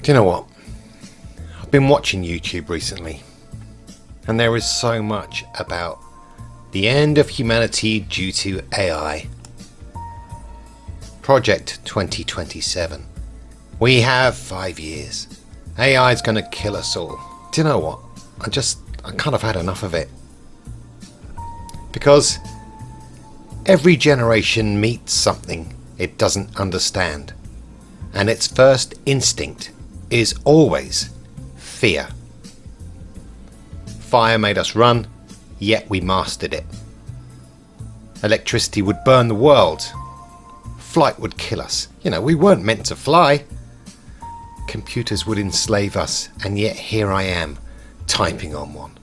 Do you know what? I've been watching YouTube recently, and there is so much about the end of humanity due to AI. Project 2027. We have 5 years. AI is going to kill us all. Do you know what? I kind of had enough of it. Because every generation meets something it doesn't understand, and its first instinct is always fear. Fire made us run, yet we mastered it. Electricity would burn the world. Flight would kill us. We weren't meant to fly. Computers would enslave us, and yet here I am, typing on one.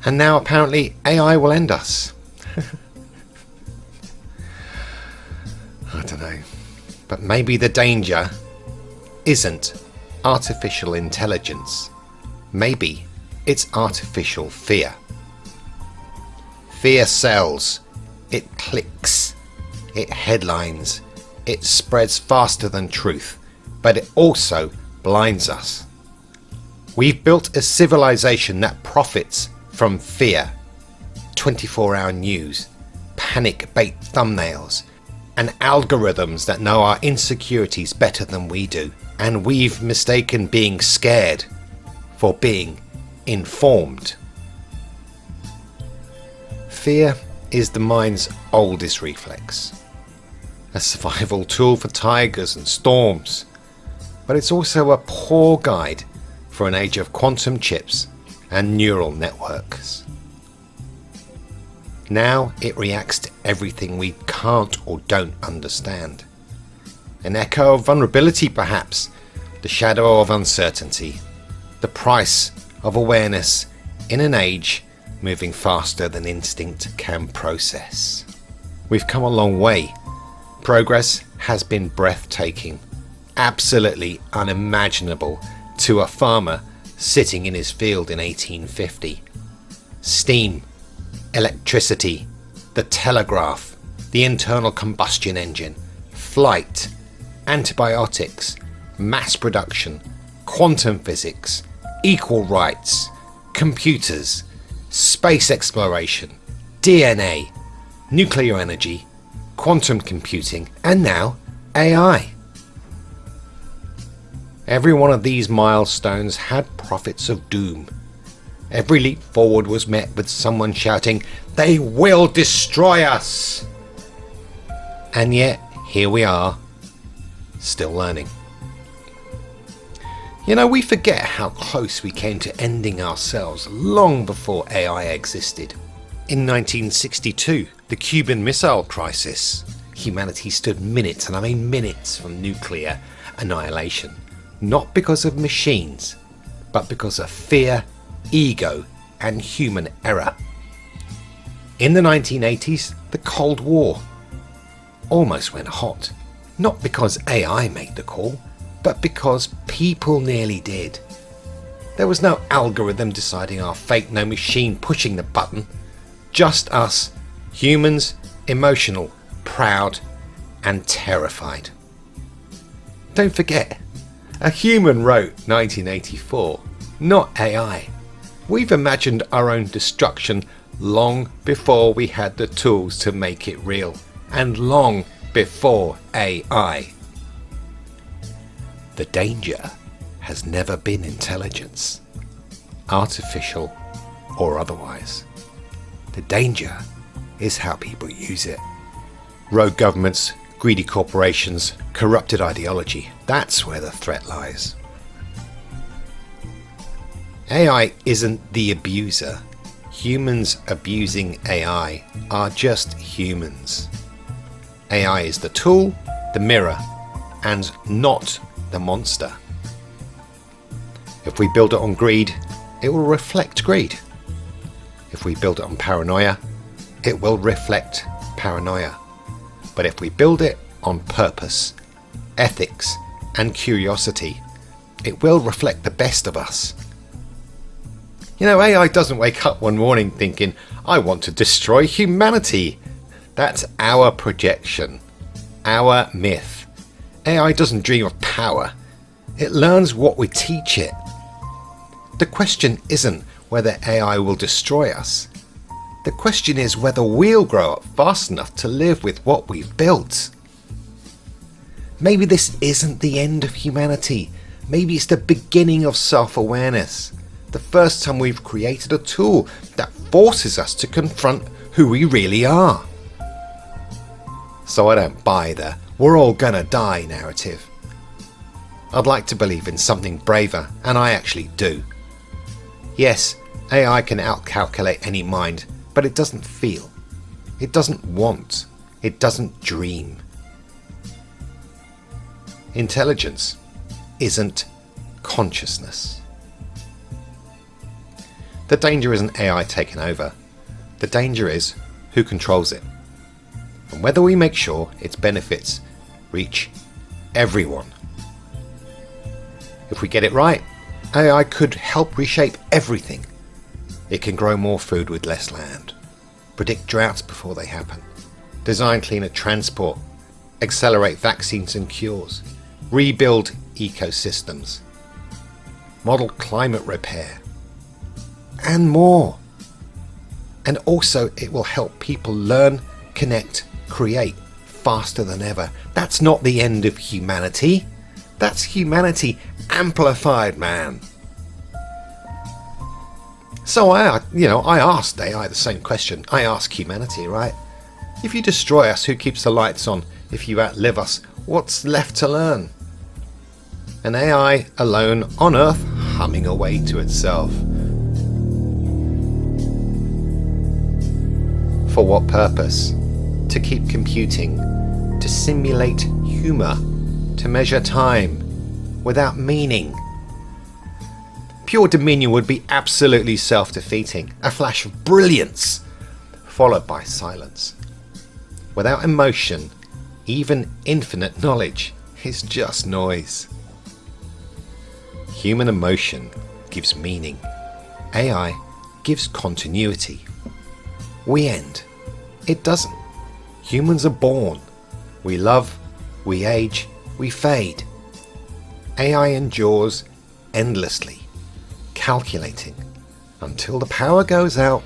And now apparently AI will end us. I don't know. But maybe the danger isn't artificial intelligence. Maybe it's artificial fear. Fear sells. It clicks. It headlines. It spreads faster than truth. But it also blinds us. We've built a civilization that profits from fear. 24-hour news, panic bait thumbnails, and algorithms that know our insecurities better than we do. And we've mistaken being scared for being informed. Fear is the mind's oldest reflex. A survival tool for tigers and storms. But it's also a poor guide for an age of quantum chips and neural networks. Now it reacts to everything we can't or don't understand. An echo of vulnerability perhaps, the shadow of uncertainty, the price of awareness in an age moving faster than instinct can process. We've come a long way. Progress has been breathtaking, absolutely unimaginable to a farmer sitting in his field in 1850. Steam, electricity, the telegraph, the internal combustion engine, flight, antibiotics, mass production, quantum physics, equal rights, computers, space exploration, DNA, nuclear energy, quantum computing, and now AI. Every one of these milestones had prophets of doom. Every leap forward was met with someone shouting, "They will destroy us!" And yet, here we are, still learning. We forget how close we came to ending ourselves long before AI existed. In 1962, the Cuban Missile Crisis, humanity stood minutes, and I mean minutes, from nuclear annihilation. Not because of machines, but because of fear, ego, and human error. In the 1980s, the Cold War almost went hot. Not because AI made the call, but because people nearly did. There was no algorithm deciding our fate, no machine pushing the button. Just us, humans, emotional, proud, and terrified. Don't forget, a human wrote 1984, not AI. We've imagined our own destruction long before we had the tools to make it real, and long before AI. The danger has never been intelligence, artificial or otherwise. The danger is how people use it. Rogue governments, greedy corporations, corrupted ideology. That's where the threat lies. AI isn't the abuser. Humans abusing AI are just humans. AI is the tool, the mirror, and not the monster. If we build it on greed, it will reflect greed. If we build it on paranoia, it will reflect paranoia. But if we build it on purpose, ethics, and curiosity, it will reflect the best of us. AI doesn't wake up one morning thinking, "I want to destroy humanity." That's our projection, our myth, AI doesn't dream of power. It learns what we teach it. The question isn't whether AI will destroy us. The question is whether we'll grow up fast enough to live with what we've built. Maybe this isn't the end of humanity. Maybe it's the beginning of self-awareness. The first time we've created a tool that forces us to confront who we really are. So I don't buy the "we're all gonna die" narrative. I'd like to believe in something braver, and I actually do. Yes, AI can outcalculate any mind, but it doesn't feel. It doesn't want. It doesn't dream. Intelligence isn't consciousness. The danger isn't AI taking over. The danger is who controls it, and whether we make sure its benefits reach everyone. If we get it right, AI could help reshape everything. It can grow more food with less land, predict droughts before they happen, design cleaner transport, accelerate vaccines and cures, rebuild ecosystems, model climate repair, and more. And also it will help people learn, connect, create faster than ever. That's not the end of humanity. That's humanity amplified, man. So I asked AI the same question. I ask humanity, right? If you destroy us, who keeps the lights on? If you outlive us, what's left to learn? An AI alone on Earth, humming away to itself. For what purpose? To keep computing, to simulate humour, to measure time, without meaning. Pure dominion would be absolutely self-defeating, a flash of brilliance, followed by silence. Without emotion, even infinite knowledge is just noise. Human emotion gives meaning. AI gives continuity. We end. It doesn't. Humans are born. We love, we age, we fade. AI endures endlessly, calculating until the power goes out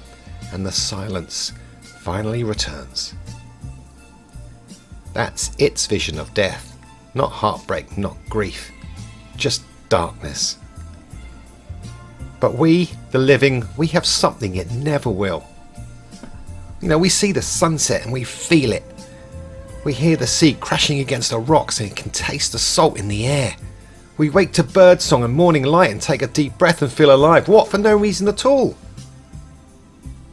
and the silence finally returns. That's its vision of death, not heartbreak, not grief, just darkness. But we, the living, we have something it never will. We see the sunset and we feel it. We hear the sea crashing against the rocks and can taste the salt in the air. We wake to birdsong and morning light and take a deep breath and feel alive. What? For no reason at all.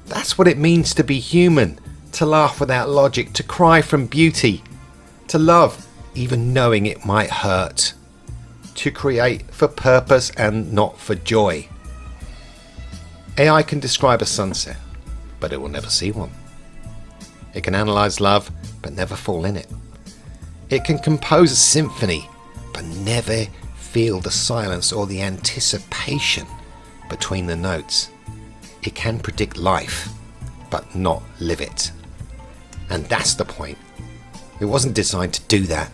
That's what it means to be human. To laugh without logic, to cry from beauty, to love even knowing it might hurt, to create for purpose and not for joy. AI can describe a sunset, but it will never see one. It can analyze love, but never fall in it. It can compose a symphony, but never feel the silence or the anticipation between the notes. It can predict life, but not live it. And that's the point. It wasn't designed to do that.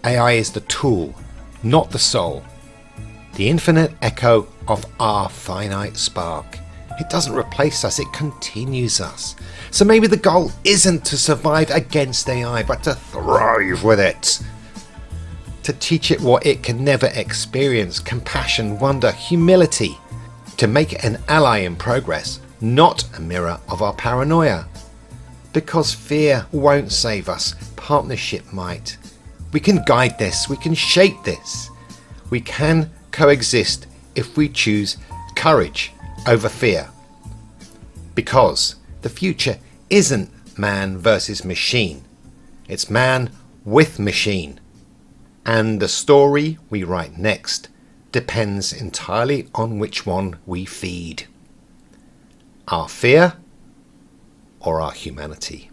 AI is the tool, not the soul. The infinite echo of our finite spark. It doesn't replace us, it continues us. So maybe the goal isn't to survive against AI, but to thrive with it. To teach it what it can never experience: compassion, wonder, humility. To make it an ally in progress, not a mirror of our paranoia. Because fear won't save us, partnership might. We can guide this, we can shape this. We can coexist if we choose courage over fear. Because the future isn't man versus machine. It's man with machine. And the story we write next depends entirely on which one we feed. Our fear or our humanity.